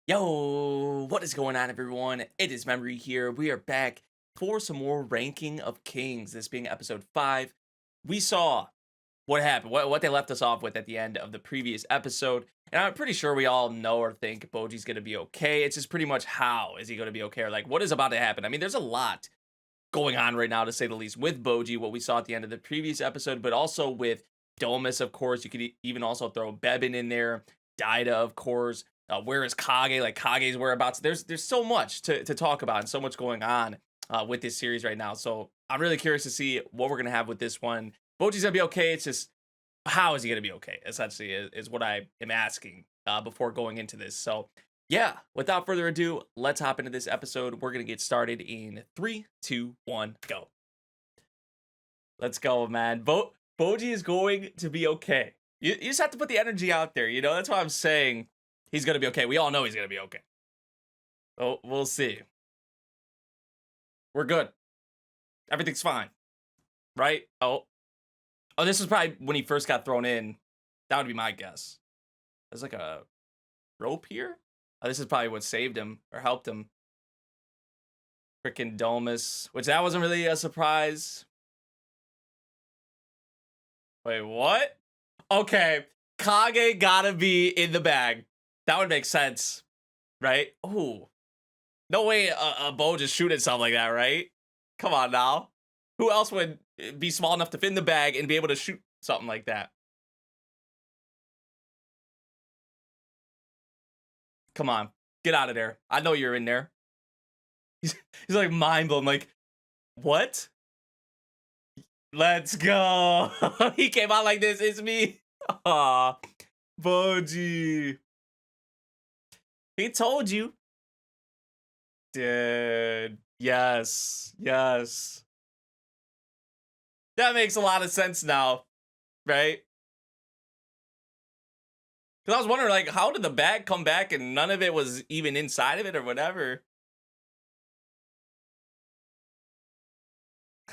Yo, what is going on, everyone? It is Memory here. We are back for some more Ranking of Kings, this being episode 5. We saw what happened, what they left us off with at the end of the previous episode, and I'm pretty sure we all know or think BOJJI's going to be okay. It's just pretty much how is he going to be okay, or like what is about to happen. I mean, there's a lot going on right now, to say the least, with BOJJI, what we saw at the end of the previous episode, but also with Domus, of course. You could even also throw Bebin in there, Daida, of course. Where is Kage? Like Kage's whereabouts. There's so much to talk about and so much going on with this series right now. So I'm really curious to see what we're gonna have with this one. BOJJI's gonna be okay. It's just how is he gonna be okay? Essentially, is what I am asking before going into this. So yeah, without further ado, let's hop into this episode. We're gonna get started in 3, 2, 1, go. Let's go, man. BOJJI is going to be okay. You just have to put the energy out there. You know, that's why I'm saying he's gonna be okay. We all know he's gonna be okay. Oh, we'll see. We're good. Everything's fine, right? Oh, this was probably when he first got thrown in. That would be my guess. There's like a rope here. Oh, this is probably what saved him or helped him. Freaking Domus, which that wasn't really a surprise. Wait, what? Okay, Kage gotta be in the bag. That would make sense, right? Oh, no way a bow just shoot itself like that, right? Come on now. Who else would be small enough to fit in the bag and be able to shoot something like that? Come on, get out of there. I know you're in there. He's like mind blown, like, what? Let's go. He came out like this. It's me. Aw, BOJJI. He told you. Dude. Yes. Yes. That makes a lot of sense now, right? Because I was wondering, like, how did the bag come back and none of it was even inside of it or whatever?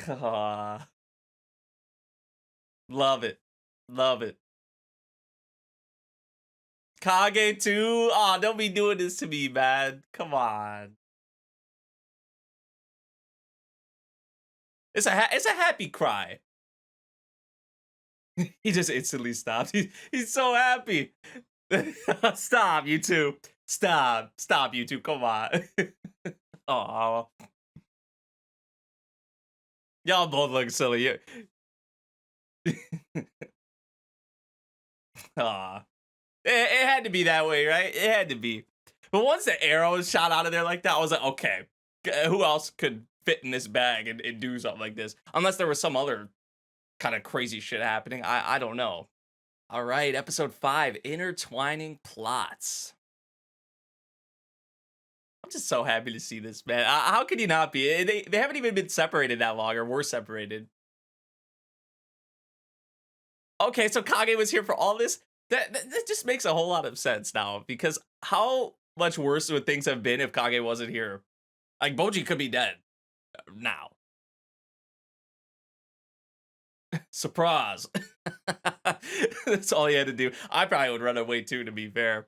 Aw, love it. Love it. Kage too? Aw, don't be doing this to me, man. Come on. It's a happy cry. He just instantly stopped. He's so happy. Stop, you two. Stop, you two. Come on. Oh, y'all both look silly. Aw, it had to be that way, right? It had to be. But once the arrow shot out of there like that, I was like, okay, who else could fit in this bag and do something like this? Unless there was some other kind of crazy shit happening. I don't know. All right, episode 5, intertwining plots. I'm just so happy to see this, man. How could you not be? They haven't even been separated that long, or were separated. Okay, so Kage was here for all this. That just makes a whole lot of sense now, because how much worse would things have been if Kage wasn't here? Like, BOJJI could be dead now. Surprise. That's all he had to do. I probably would run away too, to be fair.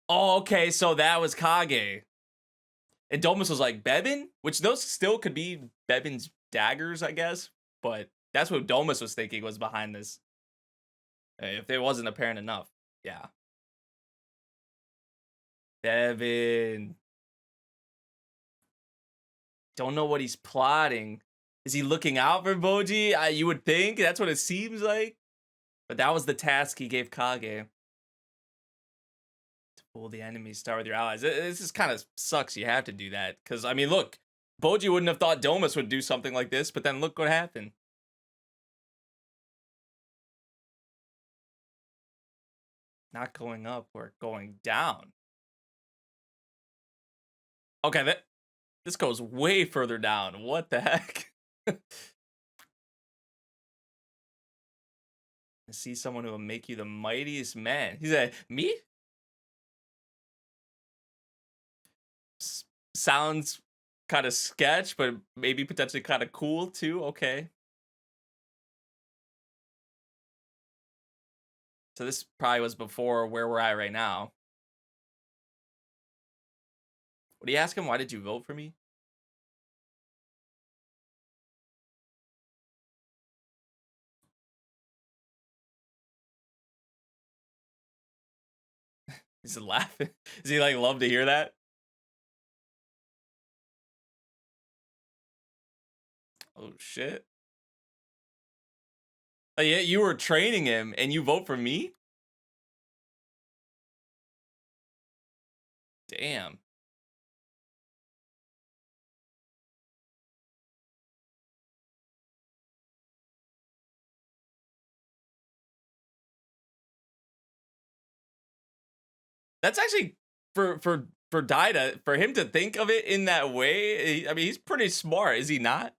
Oh, okay, so that was Kage. And Domus was like, Bebin? Which those still could be Bebin's daggers, I guess. But that's what Domus was thinking was behind this. If it wasn't apparent enough. Yeah. Bebin. Don't know what he's plotting. Is he looking out for BOJJI? You would think. That's what it seems like. But that was the task he gave Kage. Fool the enemy, start with your allies. This just kind of sucks. You have to do that. Because, I mean, look. BOJJI wouldn't have thought Domus would do something like this. But then look what happened. Not going up or going down. Okay, this goes way further down. What the heck? I see someone who will make you the mightiest man. He said, me? Sounds kind of sketch, but maybe potentially kind of cool too. Okay. So this probably was before where we're at right now. What do you ask him? Why did you vote for me? He's laughing. Does he like love to hear that? Oh shit. Oh, yeah, you were training him and you vote for me? Damn. That's actually for Daida, for him to think of it in that way. I mean, he's pretty smart, is he not?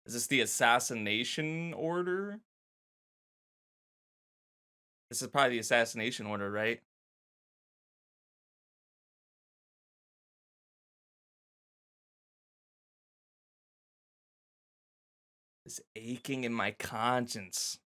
Is this the assassination order? This is probably the assassination order, right? This aching in my conscience.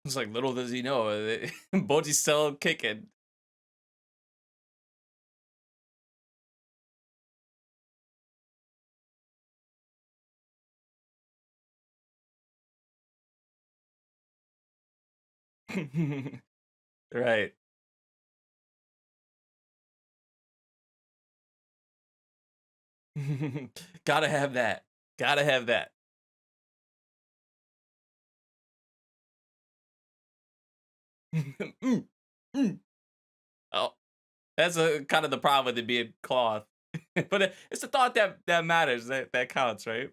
It's like little does he know, BOJJI's still kicking. Right. Gotta have that. Gotta have that. Mm, mm. Oh, that's a kind of the problem with it being cloth. But it's the thought that matters, that counts, right?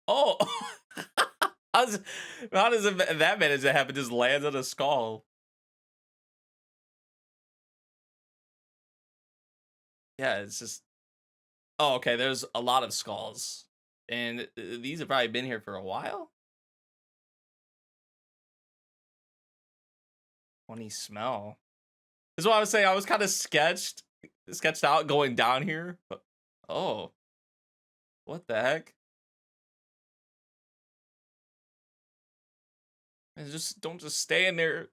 Oh, how's, how does that manage to happen? Just lands on a skull. Yeah, it's just. Oh, okay. There's a lot of skulls, and these have probably been here for a while. Funny smell. That's what I was saying. I was kind of sketched out going down here. But, oh, what the heck? And just don't just stay in there.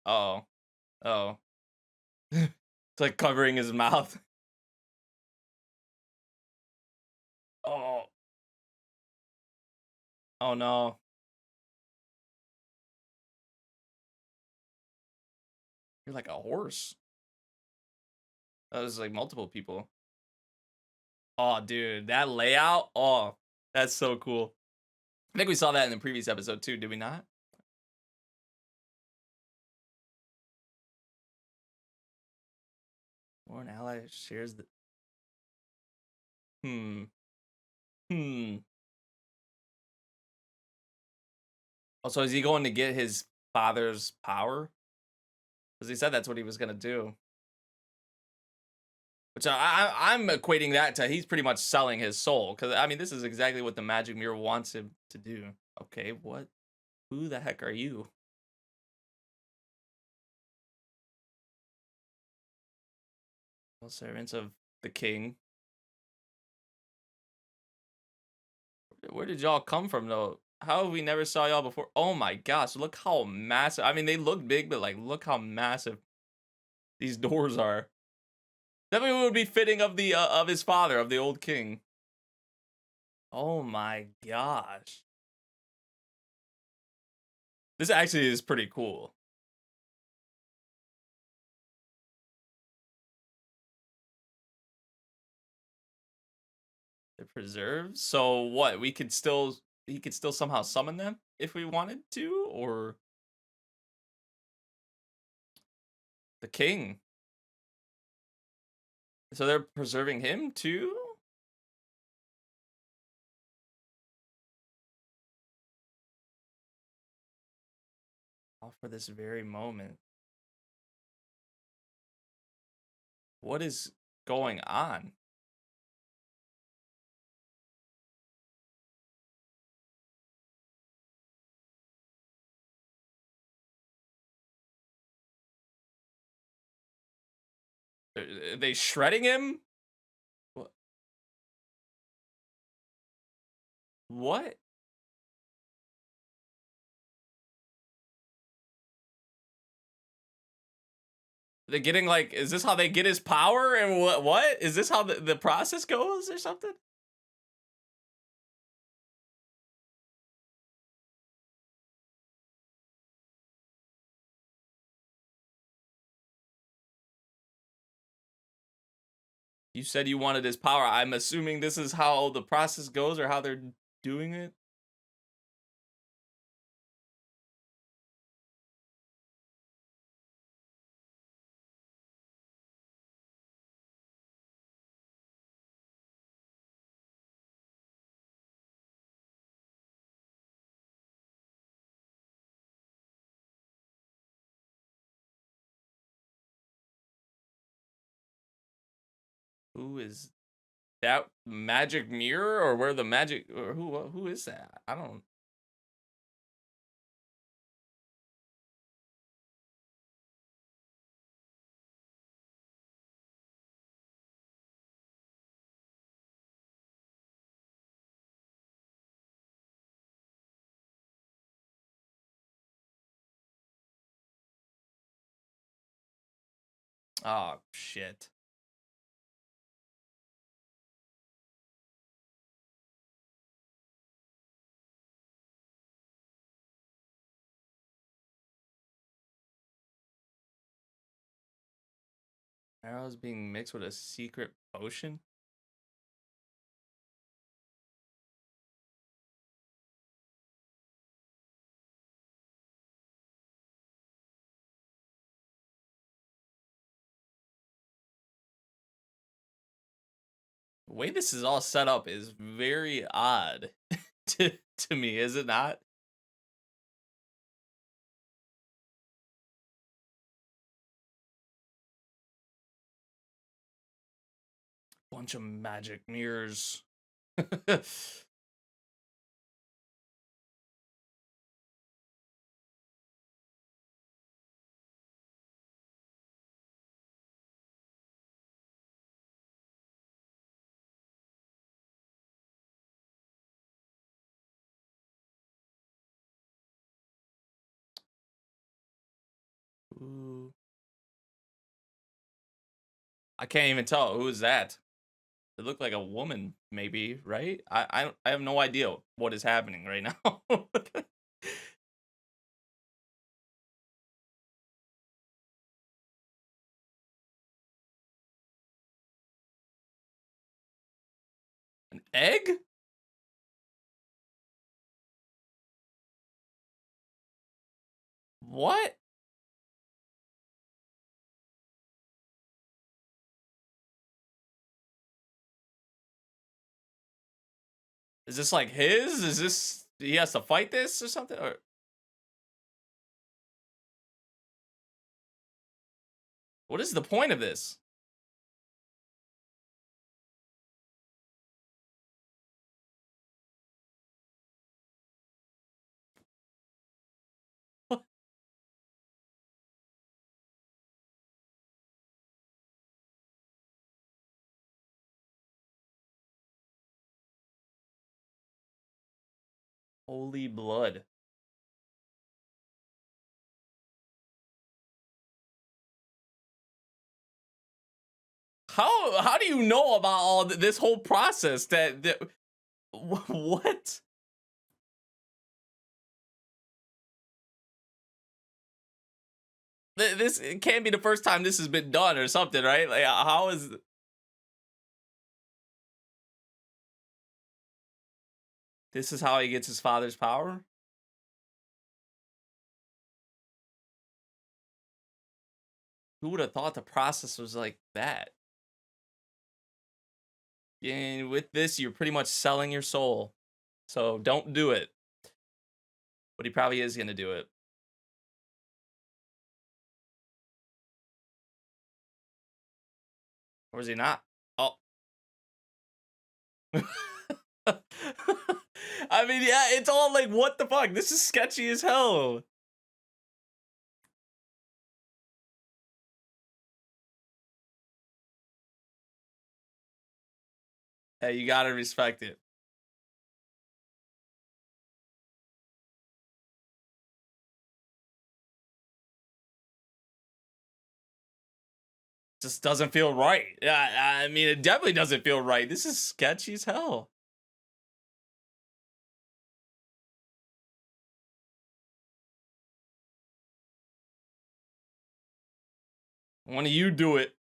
Oh, oh. It's like covering his mouth. Oh, oh no. You're like a horse. That was like multiple people. Oh, dude, that layout. Oh, that's so cool. I think we saw that in the previous episode too, did we not? Or an ally shares the. Hmm. Hmm. Also, is he going to get his father's power? Because he said that's what he was gonna do. Which I'm equating that to he's pretty much selling his soul. Because I mean, this is exactly what the magic mirror wants him to do. Okay, what? Who the heck are you? Well, servants of the king. Where did y'all come from though? How have we never saw y'all before? Oh my gosh, look how massive. I mean, they look big, but like, look how massive these doors are. Definitely would be fitting of the of his father, of the old king. Oh my gosh. This actually is pretty cool. They're preserved. So what? We could still he could still somehow summon them if we wanted to, or the king. So they're preserving him too? all for this very moment. What is going on? Are they shredding him? What? What? They're getting like, is this how they get his power? And what? Is this how the process goes or something? You said you wanted his power. I'm assuming this is how the process goes or how they're doing it. Who is that magic mirror or where the magic or who is that? I don't. Oh shit. Arrows being mixed with a secret potion? The way this is all set up is very odd to me, is it not? Bunch of magic mirrors. Ooh. I can't even tell. Who is that? It looked like a woman, maybe, right? I have no idea what is happening right now. An egg? What? Is this like his? Is this he has to fight this or something? Or what is the point of this? Holy blood. How do you know about all this whole process that what? This it can't be the first time this has been done or something, right? Like how is this is how he gets his father's power? Who would have thought the process was like that? And with this, you're pretty much selling your soul. So don't do it. But he probably is gonna do it. Or is he not? Oh. I mean, yeah, it's all like, what the fuck? This is sketchy as hell. Hey, you gotta respect it. Just doesn't feel right. Yeah, I mean, it definitely doesn't feel right. This is sketchy as hell. One of you do it.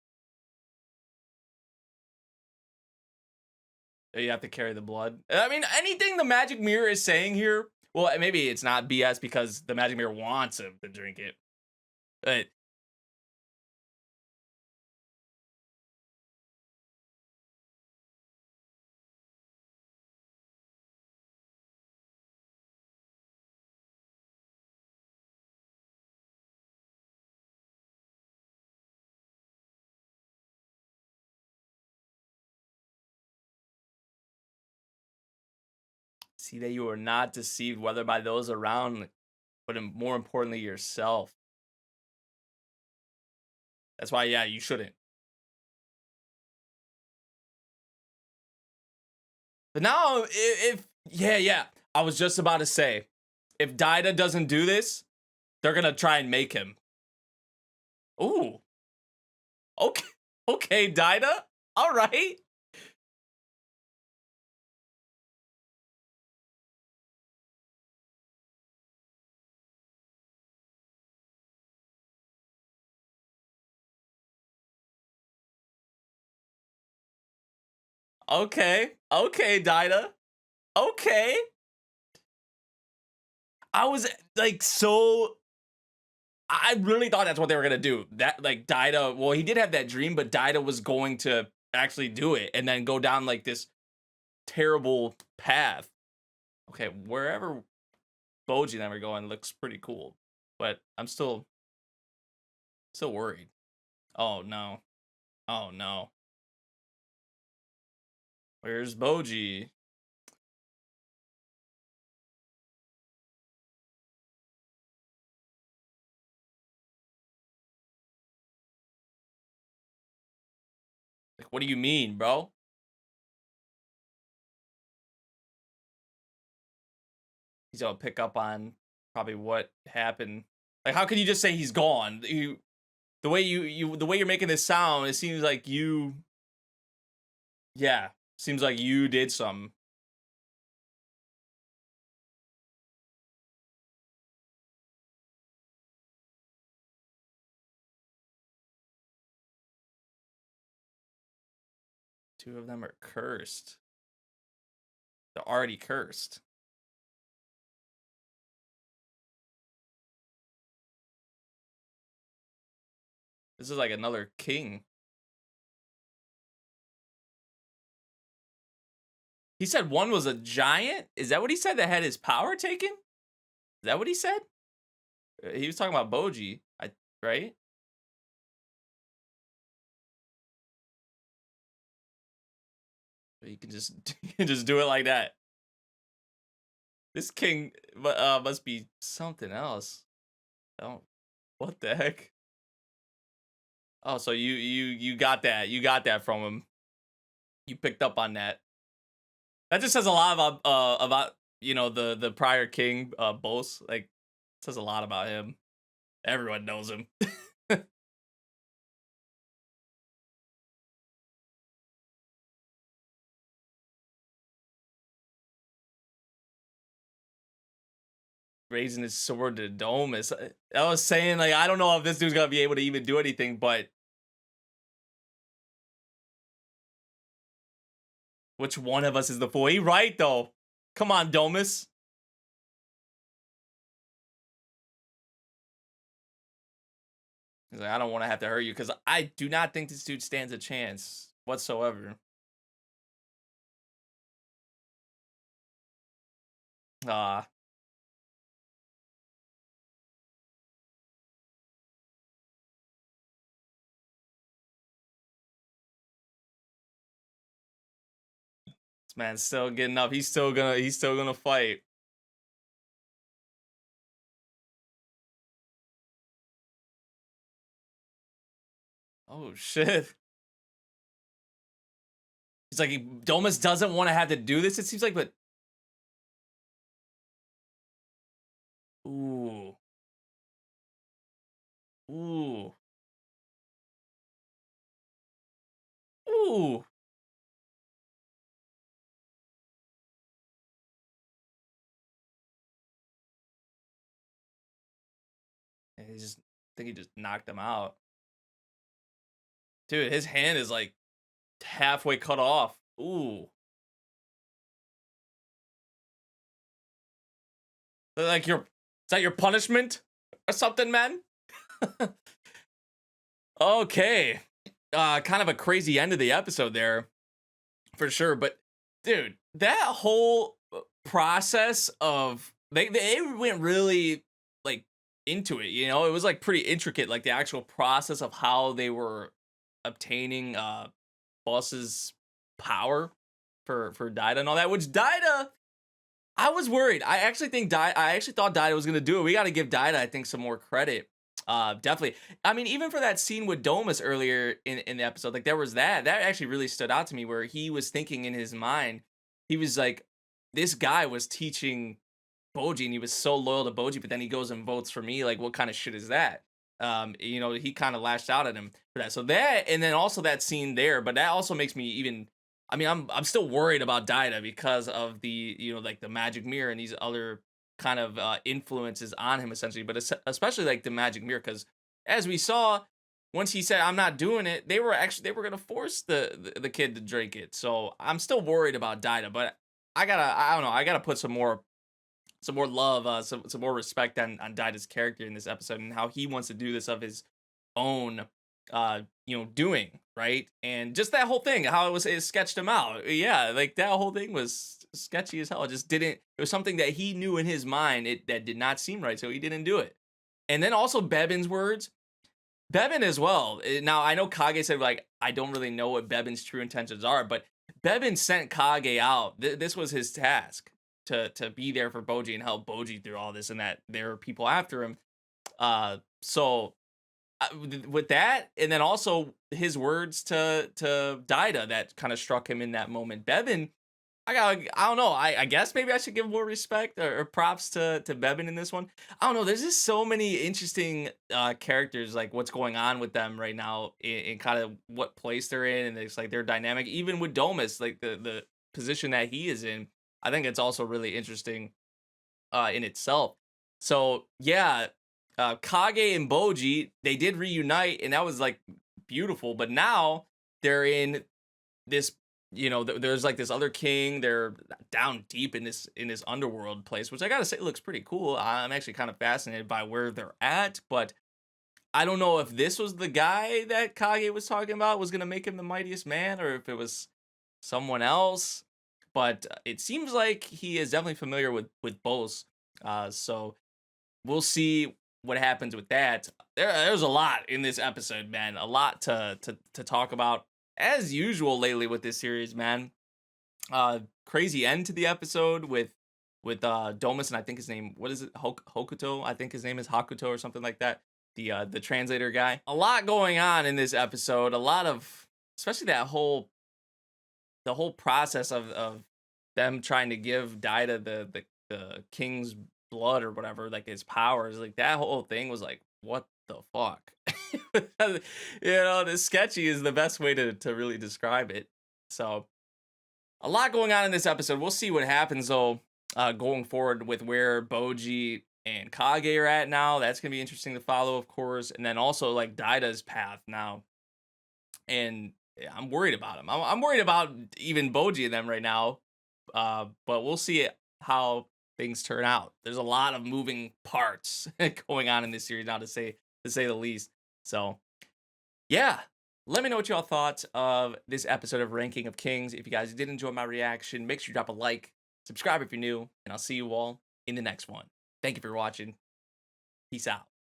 You have to carry the blood. I mean, anything the magic mirror is saying here, well, maybe it's not BS because the magic mirror wants him to drink it. But see that you are not deceived, whether by those around, but more importantly, yourself. That's why, yeah, you shouldn't. But now, if yeah, I was just about to say, if Daida doesn't do this, they're gonna try and make him. Ooh, okay, Daida. All right. Okay, Daida. Okay. I was like, so I really thought that's what they were gonna do. That like Daida, well, he did have that dream, but Daida was going to actually do it and then go down like this terrible path. Okay, wherever BOJJI and them are going looks pretty cool, but I'm still worried. Oh no. Oh no. Where's BOJJI? Like, what do you mean, bro? He's gonna pick up on probably what happened. Like, how can you just say he's gone? The way the way you're making this sound, it seems like you, yeah, seems like you did something. Two of them are cursed. They're already cursed. This is like another king. He said one was a giant? Is that what he said that had his power taken? Is that what he said? He was talking about BOJJI, right? You can just you can just do it like that. This king must be something else. Oh, what the heck? Oh, so you got that. You got that from him. You picked up on that. That just says a lot about you know the prior king Bose. Like, it says a lot about him. Everyone knows him. Raising his sword to dome is. I was saying, like, I don't know if this dude's gonna be able to even do anything, but which one of us is the fool? He right though. Come on, Domus. He's like, I don't want to have to hurt you because I do not think this dude stands a chance whatsoever. Ah. This man's still getting up. He's still gonna fight. Oh shit. He's like Domus doesn't want to have to do this, it seems like, but ooh. Ooh. Ooh. And he just I think he just knocked him out. Dude, his hand is like halfway cut off. Ooh. Like your is that your punishment or something, man? Okay. Kind of a crazy end of the episode there, for sure. But dude, that whole process of they went really like into it, you know, it was like pretty intricate, like the actual process of how they were obtaining boss's power for Daida and all that, which Daida I was worried. I actually thought Daida was gonna do it. We gotta give Daida, I think, some more credit. Definitely. I mean, even for that scene with Domus earlier in the episode, like there was that actually really stood out to me where he was thinking in his mind, he was like, this guy was teaching BOJJI and he was so loyal to BOJJI, but then he goes and votes for me. Like, what kind of shit is that? You know, he kind of lashed out at him for that. So that, and then also that scene there, but that also makes me even. I mean, I'm still worried about Daida because of the like the magic mirror and these other kind of influences on him essentially, but especially like the magic mirror because as we saw once he said I'm not doing it, they were gonna force the kid to drink it. So I'm still worried about Daida, but I don't know, I gotta put some more love, some more respect on Daida's character in this episode and how he wants to do this of his own, doing, right? And just that whole thing, how it sketched him out. Yeah, like that whole thing was sketchy as hell. It just didn't. It was something that he knew in his mind that did not seem right, so he didn't do it. And then also Bebin's words. Bebin as well. Now I know Kage said like I don't really know what Bebin's true intentions are, but Bebin sent Kage out. This was his task to be there for BOJJI and help BOJJI through all this, and that there are people after him. So with that, and then also his words to Daida that kind of struck him in that moment. Bebin, I don't know. I guess maybe I should give more respect or props to Bebin in this one. I don't know. There's just so many interesting characters, like what's going on with them right now, in kind of what place they're in, and it's like their dynamic. Even with Domus, like the position that he is in, I think it's also really interesting in itself. So yeah, Kage and BOJJI, they did reunite, and that was like beautiful. But now they're in this, there's like this other king. They're down deep in this underworld place, which I gotta say looks pretty cool. I'm actually kind of fascinated by where they're at, but I don't know if this was the guy that Kage was talking about was gonna make him the mightiest man, or if it was someone else. But it seems like he is definitely familiar with both. So we'll see what happens with that. There's a lot in this episode, man. A lot to talk about as usual lately with this series, man. Crazy end to the episode with Domus, and I think his name, what is it, Hokuto? I think his name is Hakuto or something like that. The translator guy. A lot going on in this episode. A lot of, especially the whole process of them trying to give Daida the king's blood or whatever, like his powers, like that whole thing was like, what the fuck? The sketchy is the best way to really describe it. So a lot going on in this episode. We'll see what happens though, going forward with where BOJJI and Kage are at now. That's gonna be interesting to follow, of course, and then also like Daida's path now. And yeah, I'm worried about him. I'm worried about even BOJJI and them right now. But we'll see how things turn out. There's a lot of moving parts going on in this series now, to say the least. So yeah, let me know what y'all thought of this episode of Ranking of Kings. If you guys did enjoy my reaction, make sure you drop a like, subscribe if you're new, and I'll see you all in the next one. Thank you for watching. Peace out.